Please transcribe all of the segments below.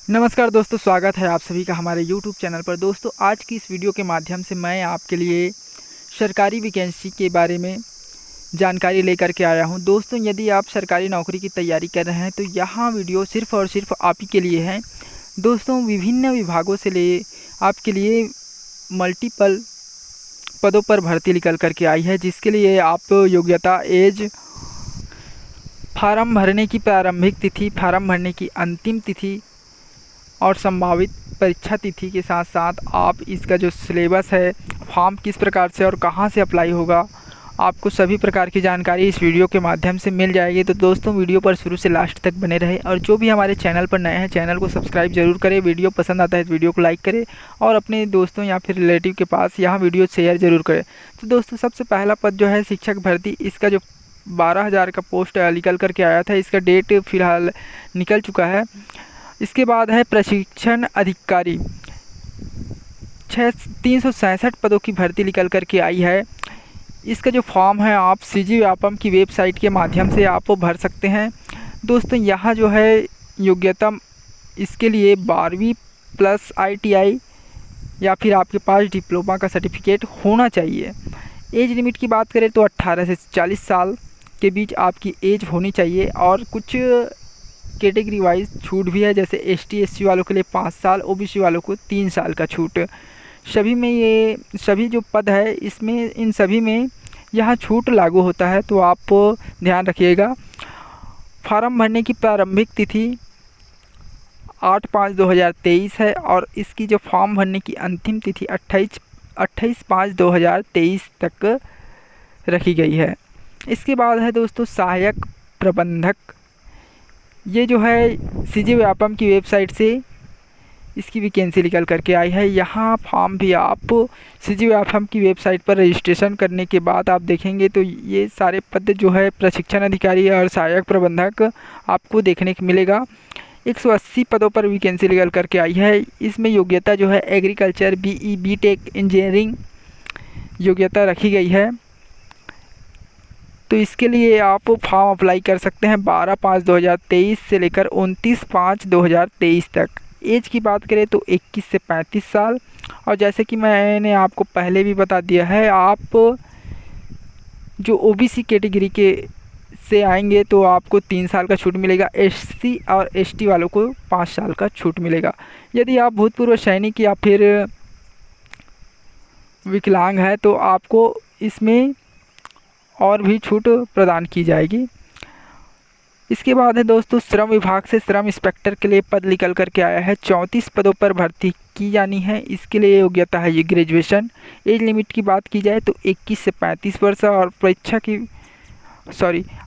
नमस्कार दोस्तों, स्वागत है आप सभी का हमारे YouTube चैनल पर। दोस्तों, आज की इस वीडियो के माध्यम से मैं आपके लिए सरकारी वैकेंसी के बारे में जानकारी लेकर के आया हूं। दोस्तों, यदि आप सरकारी नौकरी की तैयारी कर रहे हैं तो यहाँ वीडियो सिर्फ़ और सिर्फ आप ही के लिए है। दोस्तों, विभिन्न विभागों से ले आपके लिए मल्टीपल पदों पर भर्ती निकल कर के आई है, जिसके लिए आप योग्यता, एज, फार्म भरने की प्रारंभिक तिथि, फार्म भरने की अंतिम तिथि और संभावित परीक्षा तिथि के साथ साथ आप इसका जो सिलेबस है, फॉर्म किस प्रकार से और कहां से अप्लाई होगा, आपको सभी प्रकार की जानकारी इस वीडियो के माध्यम से मिल जाएगी। तो दोस्तों, वीडियो पर शुरू से लास्ट तक बने रहें और जो भी हमारे चैनल पर नए हैं चैनल को सब्सक्राइब जरूर करें। वीडियो पसंद आता है तो वीडियो को लाइक करें और अपने दोस्तों या फिर रिलेटिव के पास यहाँ वीडियो शेयर जरूर करें। तो दोस्तों, सबसे पहला पद जो है शिक्षक भर्ती, इसका जो 12,000 का पोस्ट निकल करके आया था, इसका डेट फिलहाल निकल चुका है। इसके बाद है प्रशिक्षण अधिकारी, 367 पदों की भर्ती निकल करके आई है। इसका जो फॉर्म है आप सीजी व्यापम की वेबसाइट के माध्यम से आप भर सकते हैं। दोस्तों, यहाँ जो है योग्यता इसके लिए 12वीं प्लस ITI या फिर आपके पास डिप्लोमा का सर्टिफिकेट होना चाहिए। एज लिमिट की बात करें तो 18 से 40 साल के बीच आपकी एज होनी चाहिए और कुछ कैटेगरी वाइज छूट भी है, जैसे ST SC वालों के लिए 5 साल, OBC वालों को 3 साल का छूट। सभी में ये सभी जो पद है इसमें इन सभी में यहाँ छूट लागू होता है, तो आप ध्यान रखिएगा। फार्म भरने की प्रारंभिक तिथि 8/5/2023 है और इसकी जो फॉर्म भरने की अंतिम तिथि 28/5/2023 तक रखी गई है। इसके बाद है दोस्तों सहायक प्रबंधक, ये जो है सीजी व्यापम की वेबसाइट से इसकी वैकेंसी निकल करके आई है। यहाँ फॉर्म भी आप सीजी व्यापम की वेबसाइट पर रजिस्ट्रेशन करने के बाद आप देखेंगे तो ये सारे पद जो है प्रशिक्षण अधिकारी और सहायक प्रबंधक आपको देखने को मिलेगा। 180 पदों पर वैकेंसी निकल करके आई है। इसमें योग्यता जो है एग्रीकल्चर, BE BTech इंजीनियरिंग योग्यता रखी गई है। तो इसके लिए आप फॉर्म अप्लाई कर सकते हैं 12/5/2023 से लेकर 29/5/2023 तक। एज की बात करें तो 21 से 35 साल, और जैसे कि मैंने आपको पहले भी बता दिया है, आप जो OBC कैटेगरी के से आएंगे तो आपको 3 साल का छूट मिलेगा। SC और ST वालों को 5 साल का छूट मिलेगा। यदि आप भूतपूर्व सैनिक या फिर विकलांग हैं तो आपको इसमें और भी छूट प्रदान की जाएगी। इसके बाद है दोस्तों श्रम विभाग से श्रम इंस्पेक्टर के लिए पद निकल करके आया है। 34 पदों पर भर्ती की जानी है। इसके लिए योग्यता है ये ग्रेजुएशन। एज लिमिट की बात की जाए तो 21 से 35 वर्ष और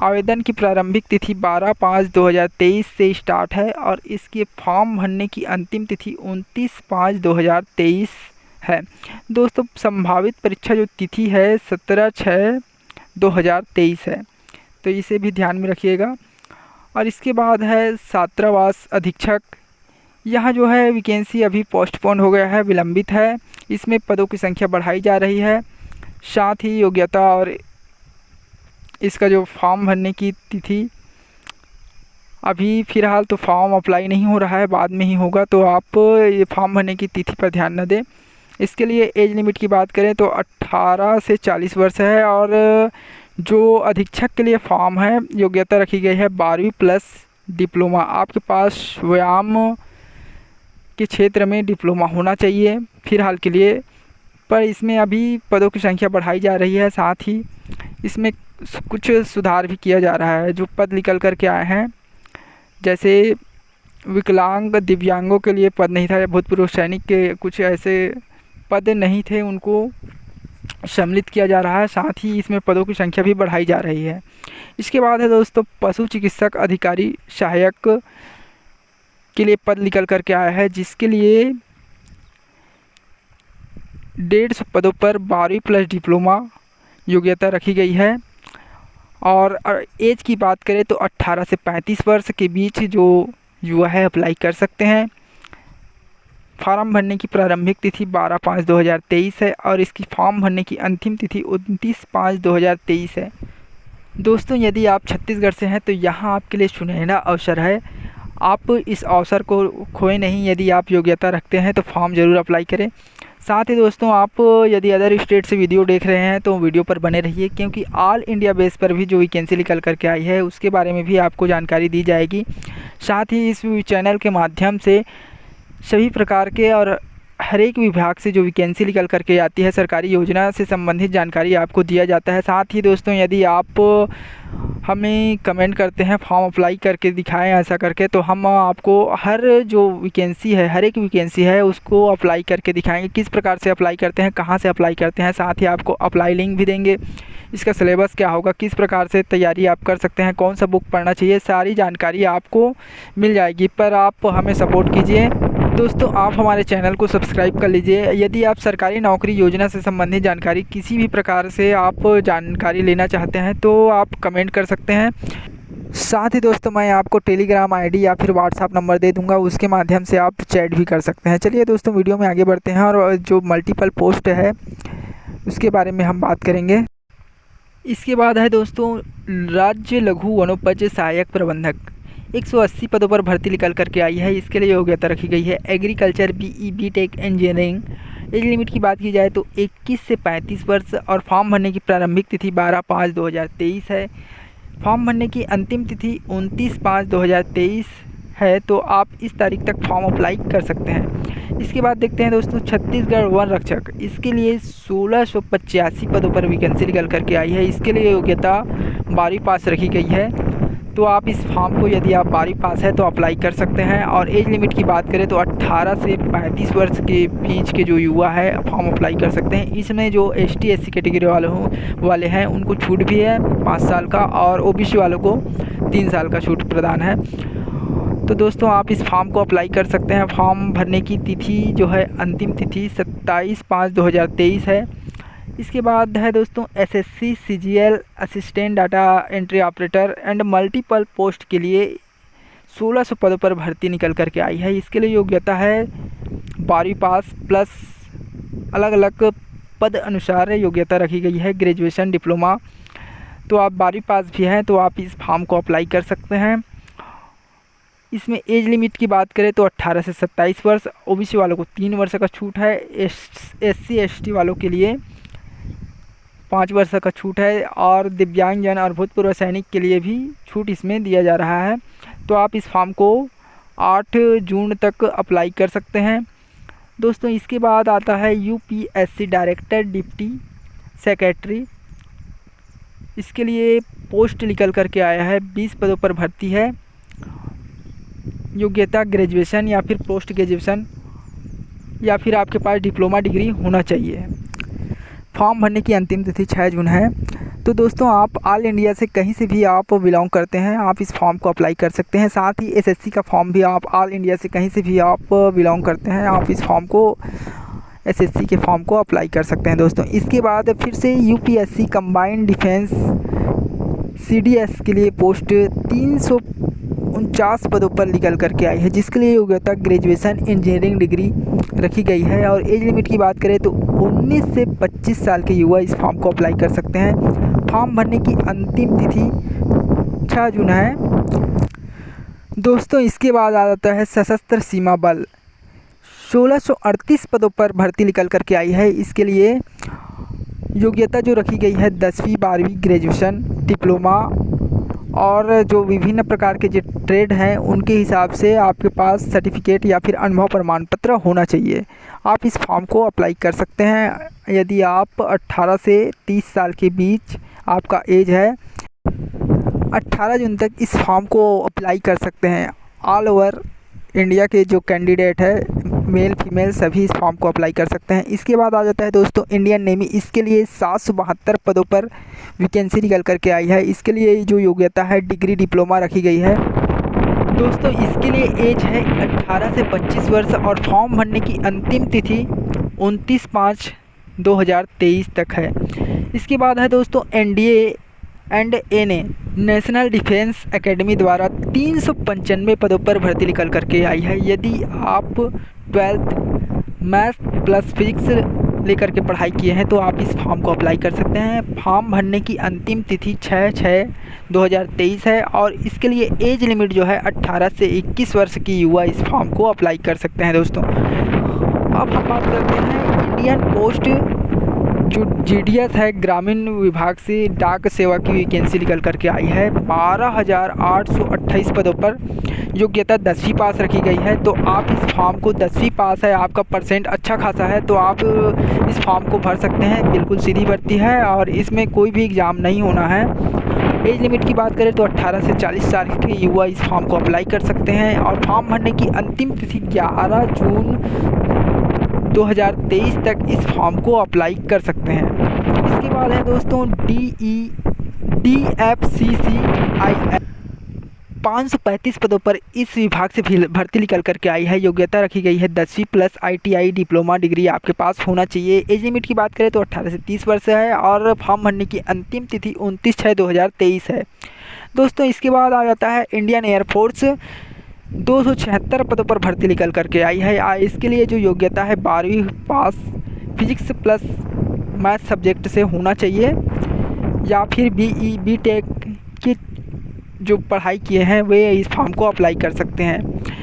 आवेदन की प्रारंभिक तिथि 12/5/2023 से स्टार्ट है और इसके फॉर्म भरने की अंतिम तिथि 29/5/2023 है। दोस्तों, संभावित परीक्षा जो तिथि है 17/6/2023 है, तो इसे भी ध्यान में रखिएगा। और इसके बाद है छात्रावास अधीक्षक, यहाँ जो है वैकेंसी अभी पोस्टपोन हो गया है, विलंबित है। इसमें पदों की संख्या बढ़ाई जा रही है। साथ ही योग्यता और इसका जो फॉर्म भरने की तिथि अभी फ़िलहाल तो फॉर्म अप्लाई नहीं हो रहा है, बाद में ही होगा, तो आप ये फॉर्म भरने की तिथि पर ध्यान न दें। इसके लिए एज लिमिट की बात करें तो 18 से 40 वर्ष है और जो अधीक्षक के लिए फॉर्म है योग्यता रखी गई है 12वीं प्लस डिप्लोमा। आपके पास व्यायाम के क्षेत्र में डिप्लोमा होना चाहिए फ़िलहाल के लिए, पर इसमें अभी पदों की संख्या बढ़ाई जा रही है। साथ ही इसमें कुछ सुधार भी किया जा रहा है। जो पद निकल कर के आए हैं, जैसे विकलांग दिव्यांगों के लिए पद नहीं था या भूतपूर्व सैनिक के कुछ ऐसे पद नहीं थे, उनको सम्मिलित किया जा रहा है। साथ ही इसमें पदों की संख्या भी बढ़ाई जा रही है। इसके बाद है दोस्तों पशु चिकित्सक अधिकारी सहायक के लिए पद निकल करके आया है, जिसके लिए 150 पदों पर 12वीं प्लस डिप्लोमा योग्यता रखी गई है। और एज की बात करें तो 18 से 35 वर्ष के बीच जो युवा है अप्लाई कर सकते हैं। फॉर्म भरने की प्रारंभिक तिथि 12/5/2023 है और इसकी फॉर्म भरने की अंतिम तिथि 29/5/2023 है। दोस्तों, यदि आप छत्तीसगढ़ से हैं तो यहाँ आपके लिए सुनहरा अवसर है। आप इस अवसर को खोए नहीं। यदि आप योग्यता रखते हैं तो फॉर्म ज़रूर अप्लाई करें। साथ ही दोस्तों, आप यदि अदर स्टेट से वीडियो देख रहे हैं तो वीडियो पर बने रहिए, क्योंकि ऑल इंडिया बेस पर भी जो वैकेंसी निकल करके आई है उसके बारे में भी आपको जानकारी दी जाएगी। साथ ही इस चैनल के माध्यम से सभी प्रकार के और हर एक विभाग से जो वैकेंसी निकल करके आती है, सरकारी योजना से संबंधित जानकारी आपको दिया जाता है। साथ ही दोस्तों, यदि आप हमें कमेंट करते हैं फॉर्म अप्लाई करके दिखाएं ऐसा करके, तो हम आपको हर जो वैकेंसी है, हर एक वैकेंसी है उसको अप्लाई करके दिखाएंगे, किस प्रकार से अप्लाई करते हैं, कहां से अप्लाई करते हैं। साथ ही आपको अप्लाई लिंक भी देंगे, इसका सिलेबस क्या होगा, किस प्रकार से तैयारी आप कर सकते हैं, कौन सा बुक पढ़ना चाहिए, सारी जानकारी आपको मिल जाएगी। पर आप हमें सपोर्ट कीजिए दोस्तों, आप हमारे चैनल को सब्सक्राइब कर लीजिए। यदि आप सरकारी नौकरी योजना से संबंधित जानकारी किसी भी प्रकार से आप जानकारी लेना चाहते हैं तो आप कमेंट कर सकते हैं। साथ ही दोस्तों, मैं आपको टेलीग्राम आईडी या फिर व्हाट्सएप नंबर दे दूंगा, उसके माध्यम से आप चैट भी कर सकते हैं। चलिए दोस्तों, वीडियो में आगे बढ़ते हैं और जो मल्टीपल पोस्ट है उसके बारे में हम बात करेंगे। इसके बाद है दोस्तों, राज्य लघु वनोपज सहायक प्रबंधक 180 पदों पर भर्ती निकल करके आई है। इसके लिए योग्यता रखी गई है agriculture BE BTech engineering. Age limit की बात की जाए तो 21 से 35 वर्ष और फॉर्म भरने की प्रारंभिक तिथि 12/5/2023 है। फॉर्म भरने की अंतिम तिथि 29/5/2023 है, तो आप इस तारीख तक फॉर्म अप्लाई कर सकते हैं। इसके बाद देखते हैं दोस्तों, छत्तीसगढ़ वन रक्षक, इसके लिए 1685 पदों पर वैकेंसी निकल करके आई है। इसके लिए योग्यता 12वीं पास रखी गई है, तो आप इस फॉर्म को यदि आप 12वीं पास है तो अप्लाई कर सकते हैं। और एज लिमिट की बात करें तो 18 से 35 वर्ष के बीच के जो युवा है फॉर्म अप्लाई कर सकते हैं। इसमें जो ST SC कैटेगरी वाले हैं उनको छूट भी है 5 साल का, और OBC वालों को 3 साल का छूट प्रदान है। तो दोस्तों, आप इस फॉर्म को अप्लाई कर सकते हैं। फॉर्म भरने की तिथि जो है, अंतिम तिथि 27/5/2023 है। इसके बाद है दोस्तों, SSC CGL assistant data entry operator and multiple post के लिए 1600 पदों पर भर्ती निकल करके आई है। इसके लिए योग्यता है 12वीं पास प्लस अलग अलग पद अनुसार योग्यता रखी गई है, ग्रेजुएशन, डिप्लोमा। तो आप 12वीं पास भी हैं तो आप इस फॉर्म को अप्लाई कर सकते हैं। इसमें एज लिमिट की बात करें तो 18 से 27 वर्ष, OBC वालों को 3 वर्ष का छूट है, SC ST वालों के लिए 5 वर्ष का छूट है, और दिव्यांगजन और भूतपूर्व सैनिक के लिए भी छूट इसमें दिया जा रहा है। तो आप इस फॉर्म को 8 जून तक अप्लाई कर सकते हैं दोस्तों। इसके बाद आता है UPSC डायरेक्टर डिप्टी सेक्रेटरी। इसके लिए पोस्ट निकल करके आया है, 20 पदों पर भर्ती है। योग्यता ग्रेजुएशन या फिर पोस्ट ग्रेजुएशन या फिर आपके पास डिप्लोमा डिग्री होना चाहिए। फॉर्म भरने की अंतिम तिथि 6 जून है। तो दोस्तों, आप ऑल इंडिया से कहीं से भी आप बिलोंग करते हैं, आप इस फॉर्म को अप्लाई कर सकते हैं। साथ ही SSC का फॉर्म भी, आप ऑल इंडिया से कहीं से भी आप बिलोंग करते हैं, आप इस फॉर्म को, SSC के फॉर्म को अप्लाई कर सकते हैं दोस्तों। इसके बाद फिर से UPSC कंबाइंड डिफेंस CDS के लिए पोस्ट 349 पदों पर निकल करके आई है, जिसके लिए योग्यता ग्रेजुएशन इंजीनियरिंग डिग्री रखी गई है। और एज लिमिट की बात करें तो 19 से 25 साल के युवा इस फॉर्म को अप्लाई कर सकते हैं। फॉर्म भरने की अंतिम तिथि 6 जून है दोस्तों। इसके बाद आ जाता है सशस्त्र सीमा बल, 1638 पदों पर भर्ती निकल करके आई है। इसके लिए योग्यता जो रखी गई है 10वीं 12वीं ग्रेजुएशन, डिप्लोमा, और जो विभिन्न प्रकार के जो ट्रेड हैं उनके हिसाब से आपके पास सर्टिफिकेट या फिर अनुभव प्रमाण पत्र होना चाहिए। आप इस फॉर्म को अप्लाई कर सकते हैं यदि आप 18 से 30 साल के बीच आपका एज है। 18 जून तक इस फॉर्म को अप्लाई कर सकते हैं। ऑल ओवर इंडिया के जो कैंडिडेट है, मेल फीमेल सभी इस फॉर्म को अप्लाई कर सकते हैं। इसके बाद आ जाता है दोस्तों, इंडियन नेवी। इसके लिए 772 पदों पर वैकेंसी निकल करके आई है। इसके लिए जो योग्यता है डिग्री डिप्लोमा रखी गई है दोस्तों। इसके लिए एज है 18 से 25 वर्ष और फॉर्म भरने की अंतिम तिथि 29/5/2023 तक है। इसके बाद है दोस्तों, NDA and NA national defence academy द्वारा 395 पदों पर भर्ती निकल करके आई है। यदि आप 12th मैथ प्लस फिजिक्स लेकर के पढ़ाई किए हैं तो आप इस फॉर्म को अप्लाई कर सकते हैं। फॉर्म भरने की अंतिम तिथि 6/6/2023 है और इसके लिए एज लिमिट जो है 18 से 21 वर्ष की युवा इस फॉर्म को अप्लाई कर सकते हैं दोस्तों। अब हम बात करते हैं इंडियन पोस्ट जो GDS है ग्रामीण विभाग से डाक सेवा की वैकेंसी निकल करके आई है। 12,828 पदों पर योग्यता 10वीं पास रखी गई है। तो आप इस फॉर्म को 10वीं पास है, आपका परसेंट अच्छा खासा है तो आप इस फॉर्म को भर सकते हैं। बिल्कुल सीधी भर्ती है और इसमें कोई भी एग्ज़ाम नहीं होना है। एज लिमिट की बात करें तो 18 से 40 साल के युवा इस फॉर्म को अप्लाई कर सकते हैं और फॉर्म भरने की अंतिम तिथि 11 जून 2023 तक इस फॉर्म को अप्लाई कर सकते हैं। इसके बाद है दोस्तों DFCCIL 535 पदों पर इस विभाग से भर्ती निकल करके आई है। योग्यता रखी गई है 10वीं प्लस ITI डिप्लोमा डिग्री आपके पास होना चाहिए। एज लिमिट की बात करें तो 18 से 30 वर्ष है और फॉर्म भरने की अंतिम तिथि 29/6/2023 है दोस्तों। इसके बाद आ जाता है इंडियन एयरफोर्स 276 पदों पर भर्ती निकल करके आई है। इसके लिए जो योग्यता है 12वीं पास फिजिक्स प्लस मैथ सब्जेक्ट से होना चाहिए या फिर BE BTech की जो पढ़ाई किए हैं वे इस फॉर्म को अप्लाई कर सकते हैं।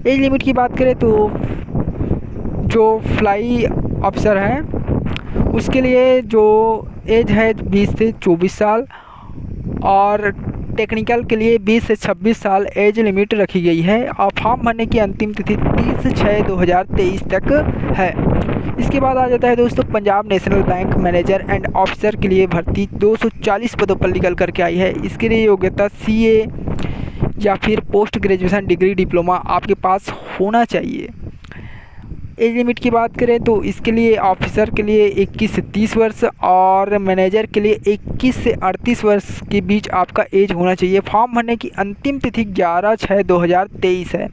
एज लिमिट की बात करें तो जो फ्लाई ऑफिसर हैं उसके लिए जो एज है 20 से 24 साल और टेक्निकल के लिए 20 से 26 साल एज लिमिट रखी गई है और फॉर्म भरने की अंतिम तिथि 30/6/2023 तक है। इसके बाद आ जाता है दोस्तों Punjab national bank manager and officer के लिए भर्ती 240 पदों पर निकल करके आई है। इसके लिए योग्यता CA या फिर पोस्ट ग्रेजुएशन डिग्री डिप्लोमा आपके पास होना चाहिए। एज लिमिट की बात करें तो इसके लिए ऑफिसर के लिए 21 से 30 वर्ष और मैनेजर के लिए 21 से 38 वर्ष के बीच आपका एज होना चाहिए। फॉर्म भरने की अंतिम तिथि 11/6/2023 है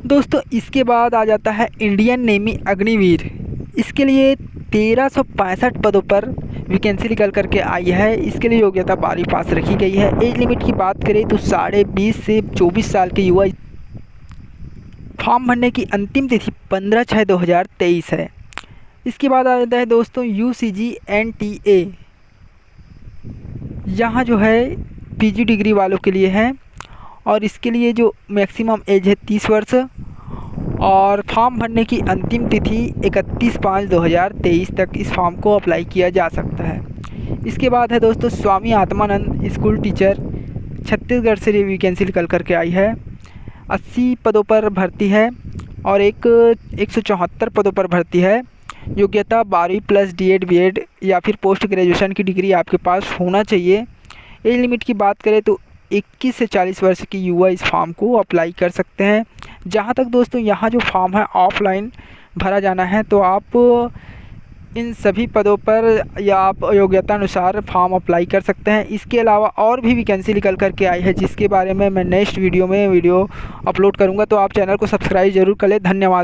दोस्तों। इसके बाद आ जाता है इंडियन नेवी अग्निवीर। इसके लिए 1365 पदों पर वैकेंसी निकल करके आई है। इसके लिए योग्यता 12वीं पास रखी गई है। एज लिमिट की बात करें तो 20.5 से 24 साल के युवा फॉर्म भरने की अंतिम तिथि 15/6/2023 है। इसके बाद आ जाता है दोस्तों UCG/NTA। यहाँ जो है PG डिग्री वालों के लिए है और इसके लिए जो मैक्सिमम एज है 30 वर्ष और फॉर्म भरने की अंतिम तिथि 31/5/2023 तक इस फॉर्म को अप्लाई किया जा सकता है। इसके बाद है दोस्तों स्वामी आत्मानंद स्कूल टीचर छत्तीसगढ़ से वैकेंसी निकल करके आई है। 80 पदों पर भर्ती है और 174 पदों पर भर्ती है। योग्यता 12वीं प्लस D.Ed B.Ed या फिर पोस्ट ग्रेजुएशन की डिग्री आपके पास होना चाहिए। एज लिमिट की बात करें तो 21 से 40 वर्ष की युवा इस फॉर्म को अप्लाई कर सकते हैं। जहां तक दोस्तों यहाँ जो फॉर्म है ऑफलाइन भरा जाना है तो आप इन सभी पदों पर या आप योग्यता अनुसार फॉर्म अप्लाई कर सकते हैं। इसके अलावा और भी वैकेंसी निकल करके आई है जिसके बारे में मैं नेक्स्ट वीडियो में अपलोड करूंगा, तो आप चैनल को सब्सक्राइब जरूर कर लें। धन्यवाद।